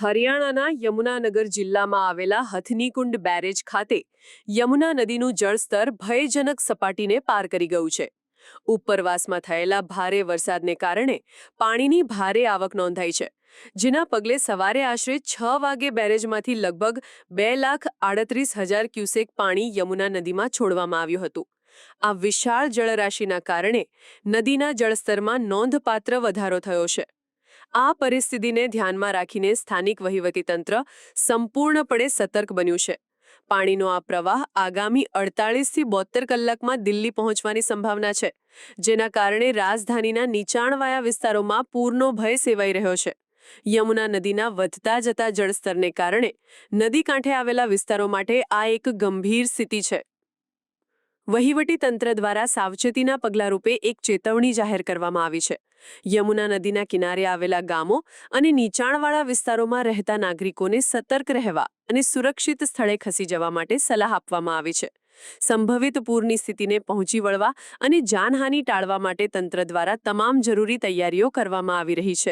હરિયાણાના યમુનાનગર જિલ્લામાં આવેલા હથનીકુંડ બેરેજ ખાતે યમુના નદીનું જળસ્તર ભયજનક સપાટીને પાર કરી ગયું છે. ઉપરવાસમાં થયેલા ભારે વરસાદને કારણે પાણીની ભારે આવક નોંધાઈ છે, જેના પગલે સવારે આશરે 6 વાગે બેરેજમાંથી લગભગ 2,38,000 ક્યુસેક પાણી યમુના નદીમાં છોડવામાં આવ્યું હતું. આ વિશાળ જળરાશિના કારણે નદીના જળસ્તરમાં નોંધપાત્ર વધારો થયો છે. આ પરિસ્થિતિને ધ્યાનમાં રાખીને સ્થાનિક વહીવટીતંત્ર સંપૂર્ણપણે સતર્ક બન્યું છે. પાણીનો આ પ્રવાહ આગામી 48 થી 72 કલાકમાં દિલ્હી પહોંચવાની સંભાવના છે, જેના કારણે રાજધાનીના નીચાણવાળા વિસ્તારોમાં પૂરનો ભય સેવાઈ રહ્યો છે. યમુના નદીના વધતા જતા જળસ્તરને કારણે નદી કાંઠે આવેલા વિસ્તારો માટે આ એક ગંભીર સ્થિતિ છે. વહીવટીતંત્ર દ્વારા સાવચેતીના પગલાં રૂપે એક ચેતવણી જાહેર કરવામાં આવી છે. યમુના નદીના કિનારે આવેલા ગામો અને નીચાણવાળા વિસ્તારોમાં રહેતા નાગરિકોને સતર્ક રહેવા અને સુરક્ષિત સ્થળે ખસી જવા માટે સલાહ આપવામાં આવી છે. સંભવિત પૂરની સ્થિતિને પહોંચી વળવા અને જાનહાનિ ટાળવા માટે તંત્ર દ્વારા તમામ જરૂરી તૈયારીઓ કરવામાં આવી રહી છે.